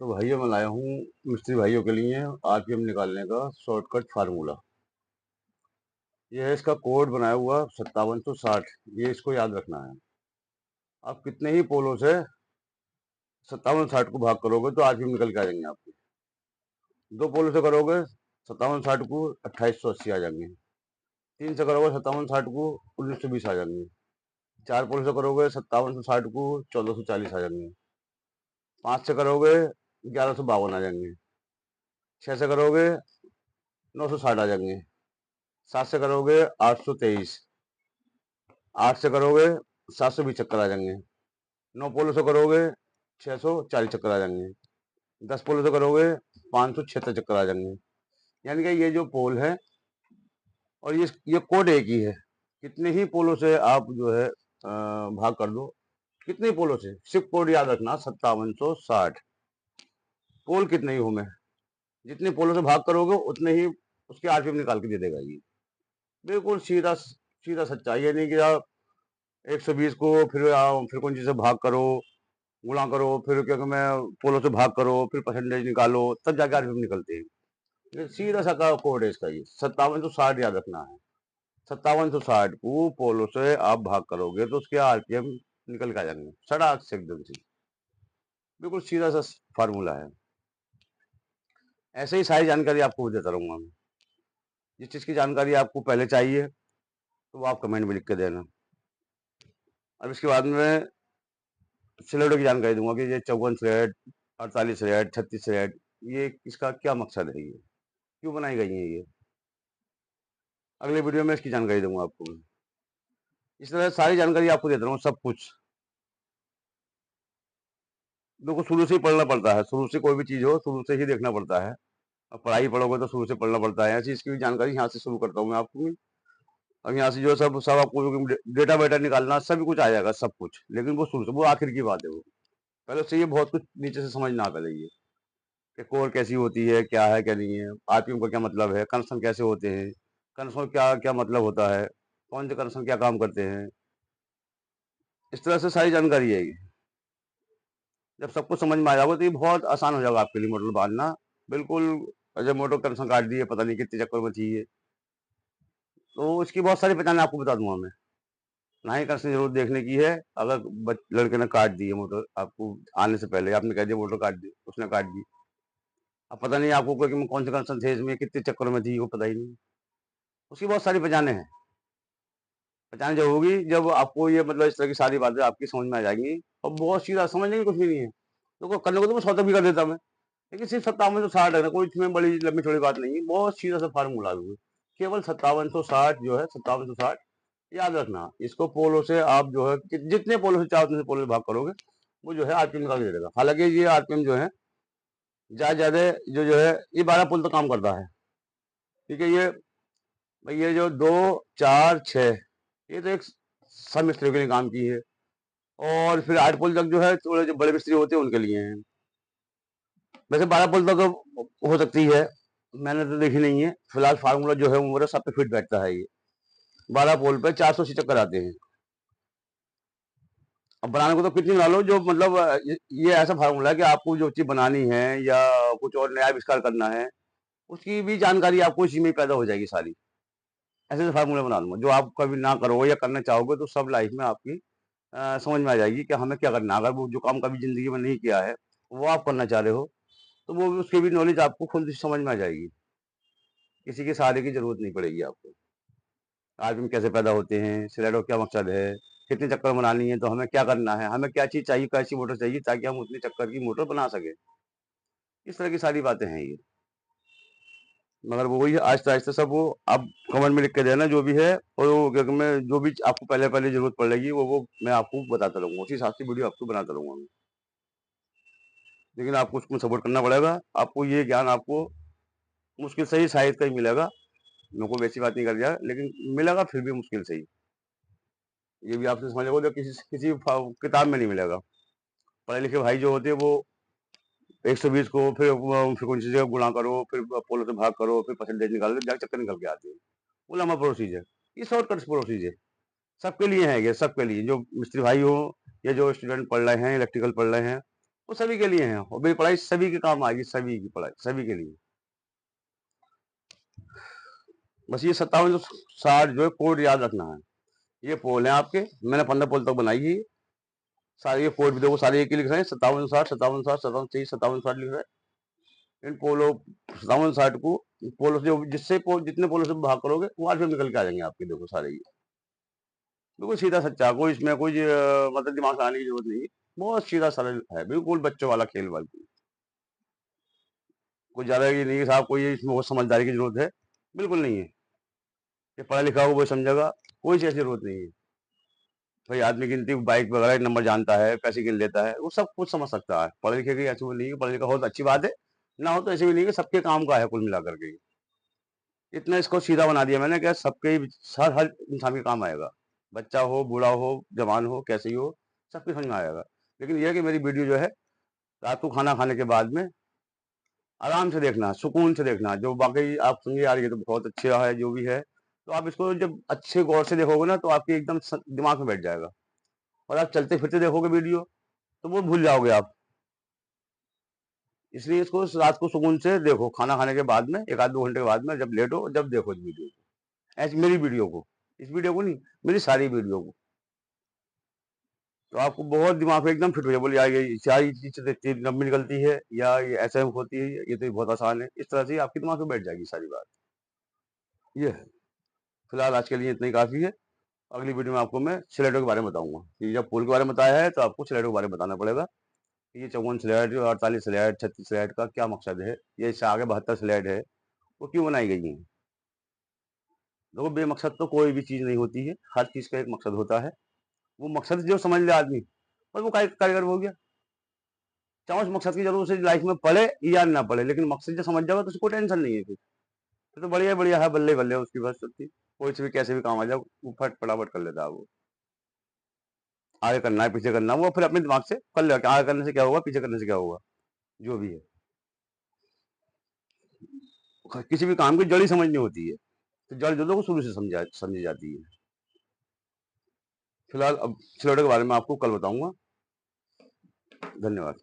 तो भाइयों मैं लाया हूँ मिस्त्री भाइयों के लिए आरपीएम निकालने का शॉर्टकट फार्मूला। ये है इसका कोड बनाया हुआ 5760। ये इसको याद रखना है। आप कितने ही पोलों से 5760 को भाग करोगे तो आरपीएम निकल के आ जाएंगे आपके। दो पोलों से करोगे 5760 को 2880 आ जाएंगे। तीन से करोगे 5760 को 1920 आ जाएंगे। चार पोलों से करोगे 5760 को 1440 आ जाएंगे। पांच से करोगे 1152 आ जाएंगे। छह से करोगे 960 आ जाएंगे। सात से करोगे 823। आठ से करोगे 720 चक्कर आ जाएंगे। नौ पोलों से करोगे 640 चक्कर आ जाएंगे। 10 पोलों से करोगे 576 चक्कर आ जाएंगे। यानी कि ये जो पोल है और ये कोड एक ही है। कितने ही पोलों से आप जो है भाग कर दो। कितने पोलों से, सिर्फ कोड याद रखना 5760। पोल कितने ही हो में, जितने पोलों से भाग करोगे उतने ही उसके आरपीएम निकाल के दे देगा ये। बिल्कुल सीधा सीधा सच्चा। ये नहीं कि आप 120 को फिर कौन चीज से भाग करो, गुणा करो, फिर क्या मैं पोलो से भाग करो, फिर परसेंटेज निकालो, तब जाके आरपीएम निकलते हैं। ये सीधा सा का कोड है इसका। ये 5760 याद रखना है। 5760 को पोलो से आप भाग करोगे तो उसके आरपीएम निकल के आ जाएंगे सड़क से एकदम से। बिल्कुल सीधा सा फार्मूला है। ऐसे ही सारी जानकारी आपको देता रहूंगा मैं। जिस चीज की जानकारी आपको पहले चाहिए तो वो आप कमेंट में लिख के देना। अब इसके बाद में सिलेटो की जानकारी दूंगा कि ये 54 थ्रेड, 48 थ्रेड, 36 थ्रेड, ये इसका क्या मकसद है, ये क्यों बनाई गई है ये। अगले वीडियो में इसकी जानकारी दूंगा आपको। इस तरह सारी जानकारी आपको देता हूँ, सब कुछ। देखो शुरू से ही पढ़ना पड़ता है। शुरू से कोई भी चीज हो शुरू से ही देखना पड़ता है। अब पढ़ाई पढ़ोगे तो शुरू से पढ़ना पड़ता है। ऐसी इसकी भी जानकारी यहाँ से शुरू करता हूँ मैं आपको। अब यहाँ से जो सब सब आपको डेटा वेटा निकालना सभी कुछ आ जाएगा, सब कुछ। लेकिन वो शुरू से, वो आखिर की बात है। वो पहले से ये बहुत कुछ नीचे से समझना पहले ये कि कोर कैसी होती है, क्या है क्या नहीं है, आरपीएम का क्या मतलब है, कनेक्शन कैसे होते हैं, कनेक्शन क्या क्या मतलब होता है, कौन से कनेक्शन क्या काम करते हैं। इस तरह से सारी जानकारी है ये। जब सब कुछ समझ में आ जाएगा तो ये बहुत आसान हो जाएगा आपके लिए मोटर बांधना। बिल्कुल। जब मोटर कनेक्शन काट दिए, पता नहीं कितने चक्कर में थी ये, तो इसकी बहुत सारी पहचान आपको बता दूंगा मैं। ना ही कनेक्शन जरूर देखने की है। अगर लड़के ने काट दी है मोटर आपको आने से पहले, आपने कह दिया मोटर काट दी, उसने काट दी, अब पता नहीं आपको कि कौन से कनेक्शन थे इसमें, कितने चक्कर में थी, वो पता ही नहीं। उसकी बहुत सारी पहचाने हैं। पहचान जब होगी जब आपको ये मतलब इस तरह की सारी बातें आपकी समझ में आ जाएंगी। और बहुत सीधा, समझने की कुछ भी नहीं है। तो करने को तो मैं 100 तक भी कर देता मैं। लेकिन सिर्फ 5760 है, कोई इसमें बड़ी लंबी चौड़ी बात नहीं है। बहुत सीधा सा फार्मूला है। केवल 5760 जो है, 5760 याद रखना। इसको पोलो से आप जो है जितने पोलो से चाहो उतने पोलो से भाग करोगे, वो जो है आरपीएम निकाल के दे देगा। हालांकि ये आरपीएम जो है ज्यादा ज्यादा जो है ये 12 पोल तक काम करता है। ठीक है। ये जो 2, 4, 6, ये तो एक सब मिस्त्री के लिए काम की है। और फिर 8 पोल तक जो है थोड़े जो बड़े मिस्त्री होते हैं उनके लिए है। वैसे 12 पोल तक हो सकती है, मैंने तो देखी नहीं है। फिलहाल फार्मूला जो है वो मेरा सब पे फिट बैठता है। ये 12 पोल पे 480 चक्कर आते हैं। अब बनाने को तो कितनी बना लो, जो मतलब ये ऐसा फार्मूला है कि आपको जो चीज बनानी है या कुछ और नया आविष्कार करना है, उसकी भी जानकारी आपको इसी में ही पैदा हो जाएगी सारी। ऐसे ऐसे फार्मूला बना दूंगा जो आप कभी ना करो या करना चाहोगे तो सब लाइफ में आपकी समझ में आ जाएगी कि हमें क्या करना है। अगर वो जो काम कभी जिंदगी में नहीं किया है वो आप करना चाह रहे हो, तो वो भी उसकी भी नॉलेज आपको खुद समझ में आ जाएगी। किसी के सहारे की जरूरत नहीं पड़ेगी आपको। आर्मी कैसे पैदा होते हैं, सिलेंडर क्या मकसद है, कितने चक्कर बनानी है, तो हमें क्या करना है, हमें क्या चीज चाहिए, कैसी मोटर चाहिए ताकि हम उतने चक्कर की मोटर बना सके। इस तरह की सारी बातें हैं ये। मगर वो वही आहिस्ता आहिस्ता सब वो आप कमेंट में लिख के देना जो भी है। और वो क्या मैं जो भी आपको पहले पहले जरूरत पड़ेगी वो मैं आपको बताता रहूंगा। उसी हिसाब से वीडियो आपको बनाता रहूंगा मैं। लेकिन आपको उसको सपोर्ट करना पड़ेगा। आपको ये ज्ञान आपको मुश्किल से ही शायद कहीं मिलेगा। मैं कोई वैसी बात नहीं कर रहा, लेकिन मिलेगा फिर भी मुश्किल से ही। ये भी आपसे समझ लो, किसी किसी किताब में नहीं मिलेगा। पढ़े लिखे भाई जो होते हैं वो 120 को फिर कौन सी जगह गुणा करो, फिर पोलो से भाग करो, फिर परसेंटेज निकालो, जाके चक्कर निकल के आते हैं। वो लंबा प्रोसीजर है। ये शॉर्टकट प्रोसीजर सबके लिए है। ये सबके लिए जो मिस्त्री भाई हो या जो स्टूडेंट पढ़ रहे हैं, इलेक्ट्रिकल पढ़ रहे हैं, वो सभी के लिए है, और मेरी पढ़ाई सभी के काम आएगी, सभी की पढ़ाई सभी के लिए। बस ये 5760 जो है कोड याद रखना है। ये पोल है आपके, मैंने 15 पोल तक बनाई है। सारे ये कोड भी देखो, सारे एक ही लिख रहे हैं, 5760 5760 5760 लिख रहे हैं। इन पोलो 5760 को पोलो से जिससे जितने पोलो से भाग करोगे वो आठ निकल के आ जाएंगे आपके, देखो सारे ये बिल्कुल सीधा सच्चा, कोई इसमें कोई मतलब दिमाग लगाने की जरूरत नहीं है। बहुत सीधा सरल है, बिल्कुल बच्चों वाला खेल वाली। कोई ज्यादा ये नहीं है साहब, कोई इसमें बहुत समझदारी की जरूरत है, बिल्कुल नहीं है। ये पढ़ा लिखा हो वो समझेगा, कोई ऐसी जरूरत नहीं है। भाई आदमी गिनती बाइक वगैरह नंबर जानता है, पैसे गिन लेता है, वो सब कुछ समझ सकता है। पढ़े लिखे की ऐसी वो नहीं है, पढ़ा लिखा हो तो अच्छी बात है, ना हो तो ऐसे भी नहीं है, सबके काम का है कुल मिलाकर के। इतना इसको सीधा बना दिया मैंने, क्या सबके हर इंसान के काम आएगा। बच्चा हो, बूढ़ा हो, जवान हो, कैसे ही हो, सबके समझ में आएगा। लेकिन यह है कि मेरी वीडियो जो है रात को खाना खाने के बाद में आराम से देखना, सुकून से देखना। जो बाकी आप समझे यार ये तो बहुत अच्छा है जो भी है, तो आप इसको जब अच्छे गौर से देखोगे ना तो आपके एकदम दिमाग में बैठ जाएगा। और आप चलते फिरते देखोगे वीडियो तो वो भूल जाओगे आप। इसलिए इसको रात को सुकून से देखो, खाना खाने के बाद में 1 आध 2 घंटे के बाद में जब लेटो, जब देखो इस वीडियो को, ऐसी मेरी वीडियो को, इस वीडियो को नहीं, मेरी सारी वीडियो को। तो आपको बहुत दिमाग में एकदम फिट हो जाए, बोले यार ये सारी चीज लंबी निकलती है, या ये ऐसे होती है, ये तो बहुत आसान है, इस तरह से आपके दिमाग में बैठ जाएगी सारी बात। ये है। फिलहाल आज के लिए इतना ही काफी है। अगली वीडियो में आपको मैं स्लेटों के बारे में बताऊंगा, कि जब पुल के बारे में बताया है तो आपको स्लेटों के बारे में बताना पड़ेगा। ये 54 स्लेट, 48 स्लेट, 36 स्लेट का क्या मकसद है, ये इससे आगे 72 स्लेट है, वो क्यों बनाई गई है। देखो बेमकसद तो कोई भी चीज नहीं होती है, हर चीज का एक मकसद होता है। वो मकसद जो समझ ले आदमी, और वो कारीगर हो गया। चाहे उस मकसद की जरूरत से लाइफ में पढ़े या ना पढ़े, लेकिन मकसद जो समझ जाओगे तो उसको टेंशन नहीं है। फिर तो बढ़िया बढ़िया है, बल्ले बल्ले उसकी बस होती, कोई से भी कैसे भी काम आ जाओ वो फट फटाफट कर लेता है वो। आगे करना है, पीछे करना है, वो फिर अपने दिमाग से कर लेगा कि आगे करने से क्या होगा, पीछे करने से क्या होगा, जो भी है। किसी भी काम की जड़ ही समझनी होती है, तो जड़ जो को शुरू से समझी जाती है। फिलहाल अब स्लाइडर के बारे में आपको कल बताऊंगा। धन्यवाद।